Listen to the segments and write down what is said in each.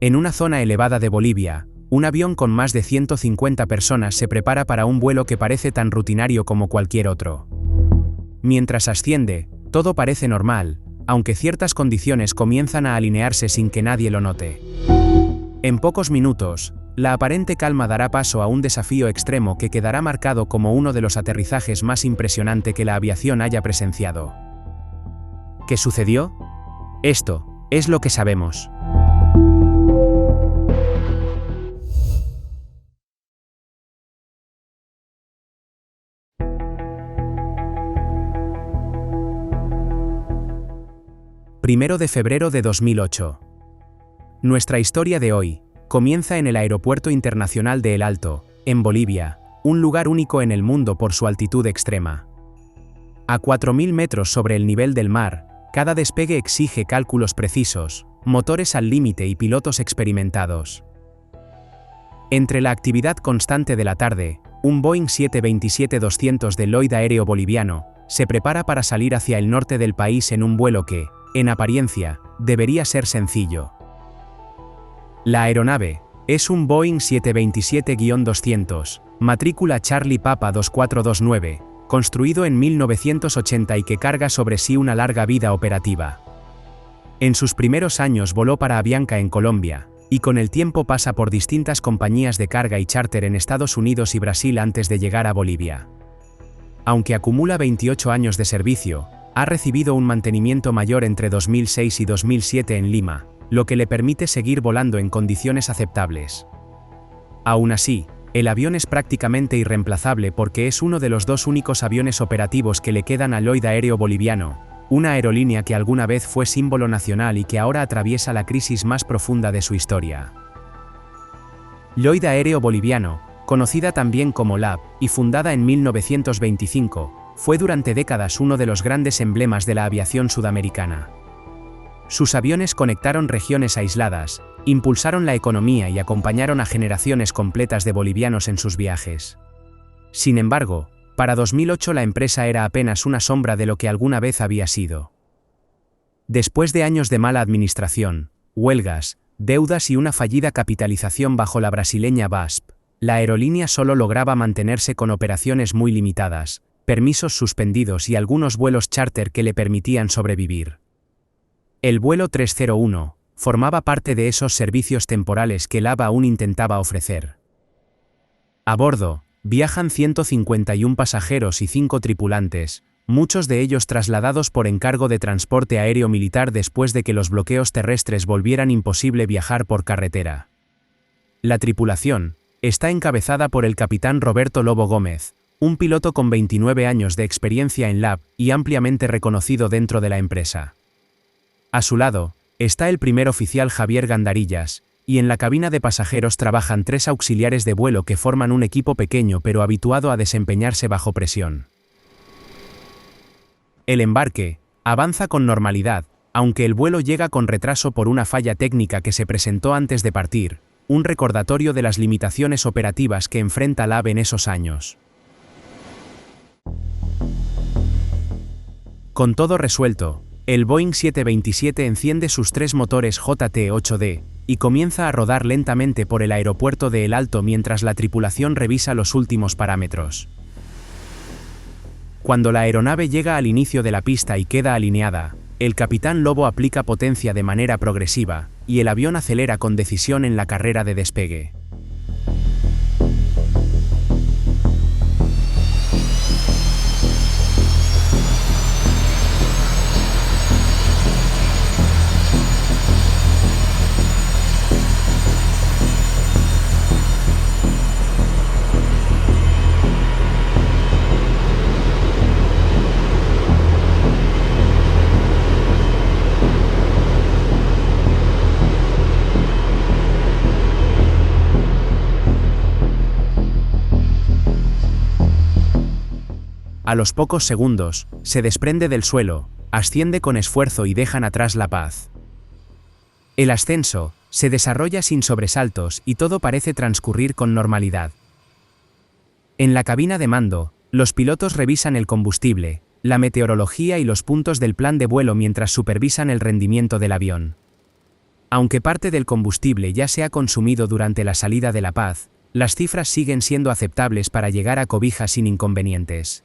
En una zona elevada de Bolivia, un avión con más de 150 personas se prepara para un vuelo que parece tan rutinario como cualquier otro. Mientras asciende, todo parece normal, aunque ciertas condiciones comienzan a alinearse sin que nadie lo note. En pocos minutos, la aparente calma dará paso a un desafío extremo que quedará marcado como uno de los aterrizajes más impresionantes que la aviación haya presenciado. ¿Qué sucedió? Esto es lo que sabemos. Primero de febrero de 2008. Nuestra historia de hoy comienza en el Aeropuerto Internacional de El Alto, en Bolivia, un lugar único en el mundo por su altitud extrema. A 4.000 metros sobre el nivel del mar, cada despegue exige cálculos precisos, motores al límite y pilotos experimentados. Entre la actividad constante de la tarde, un Boeing 727-200 de Lloyd Aéreo Boliviano se prepara para salir hacia el norte del país en un vuelo que, en apariencia, debería ser sencillo. La aeronave es un Boeing 727-200, matrícula Charlie Papa 2429, construido en 1980 y que carga sobre sí una larga vida operativa. En sus primeros años voló para Avianca en Colombia, y con el tiempo pasa por distintas compañías de carga y charter en Estados Unidos y Brasil antes de llegar a Bolivia. Aunque acumula 28 años de servicio, ha recibido un mantenimiento mayor entre 2006 y 2007 en Lima, lo que le permite seguir volando en condiciones aceptables. Aún así, el avión es prácticamente irreemplazable porque es uno de los dos únicos aviones operativos que le quedan a Lloyd Aéreo Boliviano, una aerolínea que alguna vez fue símbolo nacional y que ahora atraviesa la crisis más profunda de su historia. Lloyd Aéreo Boliviano, conocida también como LAB, y fundada en 1925, fue durante décadas uno de los grandes emblemas de la aviación sudamericana. Sus aviones conectaron regiones aisladas, impulsaron la economía y acompañaron a generaciones completas de bolivianos en sus viajes. Sin embargo, para 2008 la empresa era apenas una sombra de lo que alguna vez había sido. Después de años de mala administración, huelgas, deudas y una fallida capitalización bajo la brasileña VASP, la aerolínea solo lograba mantenerse con operaciones muy limitadas, permisos suspendidos y algunos vuelos charter que le permitían sobrevivir. El vuelo 301 formaba parte de esos servicios temporales que LAB aún intentaba ofrecer. A bordo, viajan 151 pasajeros y 5 tripulantes, muchos de ellos trasladados por encargo de transporte aéreo militar después de que los bloqueos terrestres volvieran imposible viajar por carretera. La tripulación está encabezada por el capitán Roberto Lobo Gómez, un piloto con 29 años de experiencia en LAB y ampliamente reconocido dentro de la empresa. A su lado, está el primer oficial Javier Gandarillas, y en la cabina de pasajeros trabajan 3 auxiliares de vuelo que forman un equipo pequeño pero habituado a desempeñarse bajo presión. El embarque avanza con normalidad, aunque el vuelo llega con retraso por una falla técnica que se presentó antes de partir, un recordatorio de las limitaciones operativas que enfrenta LAB en esos años. Con todo resuelto, el Boeing 727 enciende sus 3 motores JT-8D y comienza a rodar lentamente por el aeropuerto de El Alto mientras la tripulación revisa los últimos parámetros. Cuando la aeronave llega al inicio de la pista y queda alineada, el capitán Lobo aplica potencia de manera progresiva, y el avión acelera con decisión en la carrera de despegue. A los pocos segundos, se desprende del suelo, asciende con esfuerzo y dejan atrás la paz. El ascenso se desarrolla sin sobresaltos y todo parece transcurrir con normalidad. En la cabina de mando, los pilotos revisan el combustible, la meteorología y los puntos del plan de vuelo mientras supervisan el rendimiento del avión. Aunque parte del combustible ya se ha consumido durante la salida de La Paz, las cifras siguen siendo aceptables para llegar a Cobija sin inconvenientes.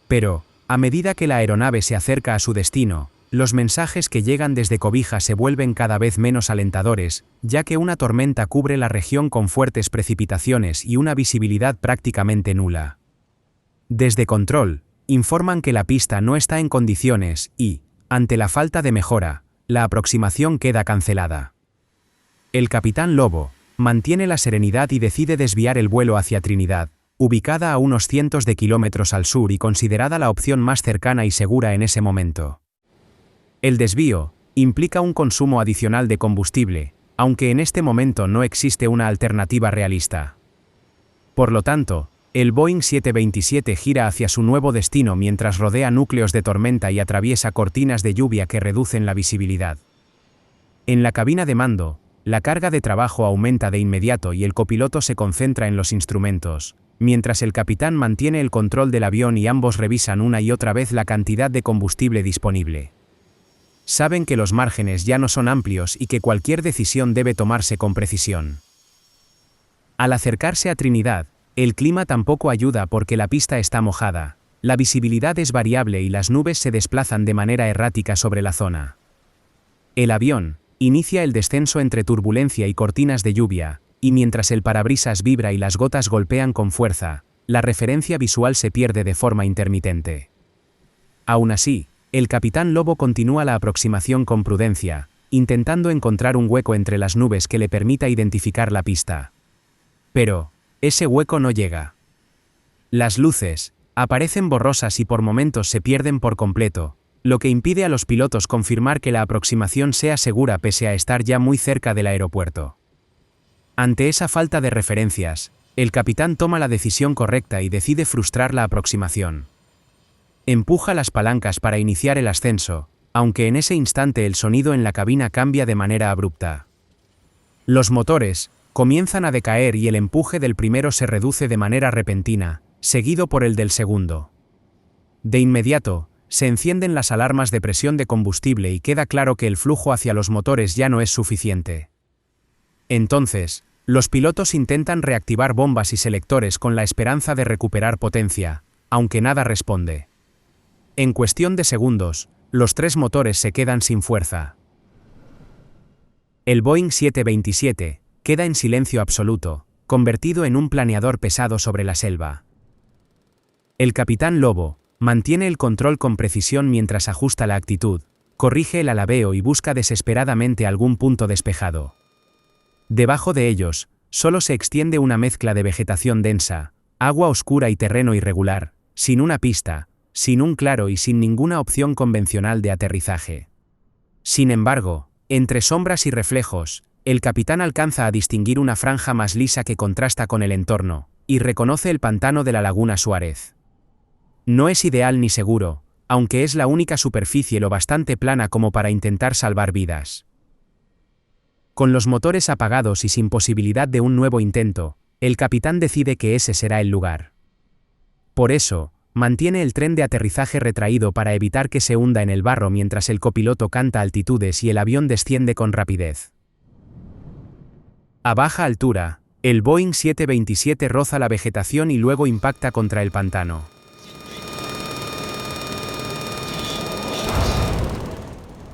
Pero, a medida que la aeronave se acerca a su destino, los mensajes que llegan desde Cobija se vuelven cada vez menos alentadores, ya que una tormenta cubre la región con fuertes precipitaciones y una visibilidad prácticamente nula. Desde control, informan que la pista no está en condiciones y, ante la falta de mejora, la aproximación queda cancelada. El capitán Lobo mantiene la serenidad y decide desviar el vuelo hacia Trinidad, ubicada a unos cientos de kilómetros al sur y considerada la opción más cercana y segura en ese momento. El desvío implica un consumo adicional de combustible, aunque en este momento no existe una alternativa realista. Por lo tanto, el Boeing 727 gira hacia su nuevo destino mientras rodea núcleos de tormenta y atraviesa cortinas de lluvia que reducen la visibilidad. En la cabina de mando, la carga de trabajo aumenta de inmediato y el copiloto se concentra en los instrumentos, mientras el capitán mantiene el control del avión y ambos revisan una y otra vez la cantidad de combustible disponible. Saben que los márgenes ya no son amplios y que cualquier decisión debe tomarse con precisión. Al acercarse a Trinidad, el clima tampoco ayuda porque la pista está mojada, la visibilidad es variable y las nubes se desplazan de manera errática sobre la zona. El avión inicia el descenso entre turbulencia y cortinas de lluvia, y mientras el parabrisas vibra y las gotas golpean con fuerza, la referencia visual se pierde de forma intermitente. Aún así, el capitán Lobo continúa la aproximación con prudencia, intentando encontrar un hueco entre las nubes que le permita identificar la pista. Pero, ese hueco no llega. Las luces aparecen borrosas y por momentos se pierden por completo, lo que impide a los pilotos confirmar que la aproximación sea segura pese a estar ya muy cerca del aeropuerto. Ante esa falta de referencias, el capitán toma la decisión correcta y decide frustrar la aproximación. Empuja las palancas para iniciar el ascenso, aunque en ese instante el sonido en la cabina cambia de manera abrupta. Los motores comienzan a decaer y el empuje del primero se reduce de manera repentina, seguido por el del segundo. De inmediato, se encienden las alarmas de presión de combustible y queda claro que el flujo hacia los motores ya no es suficiente. Entonces, los pilotos intentan reactivar bombas y selectores con la esperanza de recuperar potencia, aunque nada responde. En cuestión de segundos, los tres motores se quedan sin fuerza. El Boeing 727 queda en silencio absoluto, convertido en un planeador pesado sobre la selva. El capitán Lobo mantiene el control con precisión mientras ajusta la actitud, corrige el alabeo y busca desesperadamente algún punto despejado. Debajo de ellos, solo se extiende una mezcla de vegetación densa, agua oscura y terreno irregular, sin una pista, sin un claro y sin ninguna opción convencional de aterrizaje. Sin embargo, entre sombras y reflejos, el capitán alcanza a distinguir una franja más lisa que contrasta con el entorno, y reconoce el pantano de la Laguna Suárez. No es ideal ni seguro, aunque es la única superficie lo bastante plana como para intentar salvar vidas. Con los motores apagados y sin posibilidad de un nuevo intento, el capitán decide que ese será el lugar. Por eso, mantiene el tren de aterrizaje retraído para evitar que se hunda en el barro mientras el copiloto canta altitudes y el avión desciende con rapidez. A baja altura, el Boeing 727 roza la vegetación y luego impacta contra el pantano.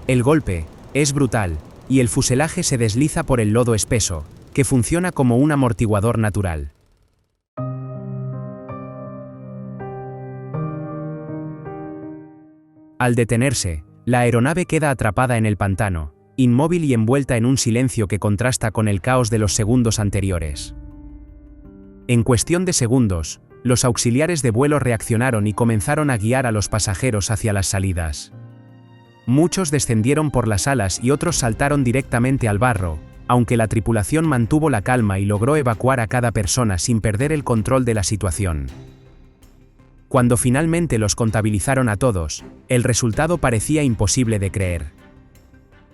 El golpe es brutal, y el fuselaje se desliza por el lodo espeso, que funciona como un amortiguador natural. Al detenerse, la aeronave queda atrapada en el pantano, inmóvil y envuelta en un silencio que contrasta con el caos de los segundos anteriores. En cuestión de segundos, los auxiliares de vuelo reaccionaron y comenzaron a guiar a los pasajeros hacia las salidas. Muchos descendieron por las alas y otros saltaron directamente al barro, aunque la tripulación mantuvo la calma y logró evacuar a cada persona sin perder el control de la situación. Cuando finalmente los contabilizaron a todos, el resultado parecía imposible de creer.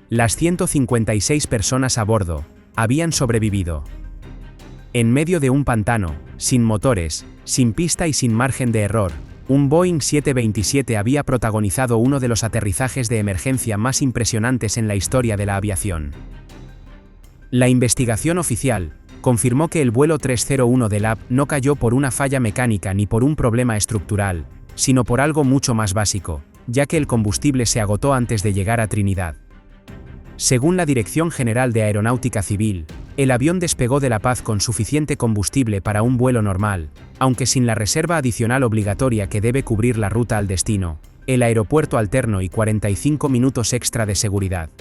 Las 156 personas a bordo habían sobrevivido. En medio de un pantano, sin motores, sin pista y sin margen de error, un Boeing 727 había protagonizado uno de los aterrizajes de emergencia más impresionantes en la historia de la aviación. La investigación oficial confirmó que el vuelo 301 del AP no cayó por una falla mecánica ni por un problema estructural, sino por algo mucho más básico, ya que el combustible se agotó antes de llegar a Trinidad. Según la Dirección General de Aeronáutica Civil, el avión despegó de La Paz con suficiente combustible para un vuelo normal, aunque sin la reserva adicional obligatoria que debe cubrir la ruta al destino, el aeropuerto alterno y 45 minutos extra de seguridad.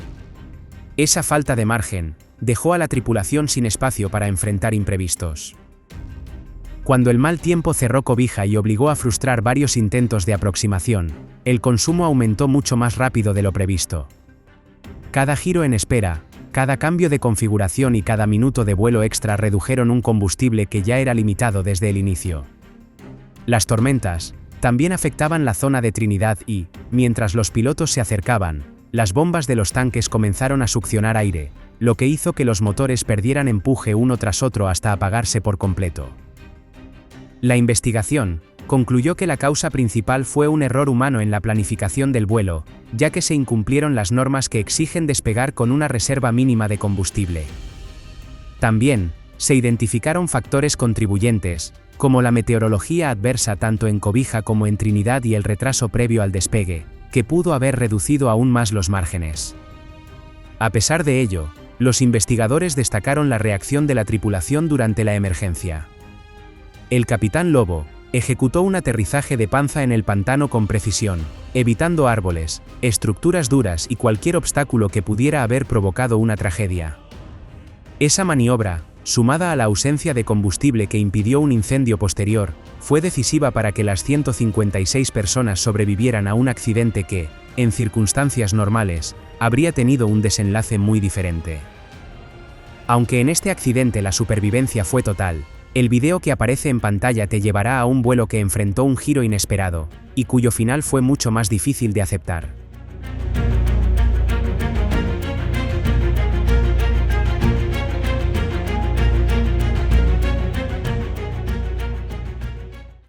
Esa falta de margen dejó a la tripulación sin espacio para enfrentar imprevistos. Cuando el mal tiempo cerró cobija y obligó a frustrar varios intentos de aproximación, el consumo aumentó mucho más rápido de lo previsto. Cada giro en espera, cada cambio de configuración y cada minuto de vuelo extra redujeron un combustible que ya era limitado desde el inicio. Las tormentas también afectaban la zona de Trinidad y, mientras los pilotos se acercaban, las bombas de los tanques comenzaron a succionar aire, lo que hizo que los motores perdieran empuje uno tras otro hasta apagarse por completo. La investigación concluyó que la causa principal fue un error humano en la planificación del vuelo, ya que se incumplieron las normas que exigen despegar con una reserva mínima de combustible. También se identificaron factores contribuyentes, como la meteorología adversa tanto en Cobija como en Trinidad y el retraso previo al despegue, que pudo haber reducido aún más los márgenes. A pesar de ello, los investigadores destacaron la reacción de la tripulación durante la emergencia. El capitán Lobo ejecutó un aterrizaje de panza en el pantano con precisión, evitando árboles, estructuras duras y cualquier obstáculo que pudiera haber provocado una tragedia. Esa maniobra, sumada a la ausencia de combustible que impidió un incendio posterior, fue decisiva para que las 156 personas sobrevivieran a un accidente que, en circunstancias normales, habría tenido un desenlace muy diferente. Aunque en este accidente la supervivencia fue total, el video que aparece en pantalla te llevará a un vuelo que enfrentó un giro inesperado, y cuyo final fue mucho más difícil de aceptar.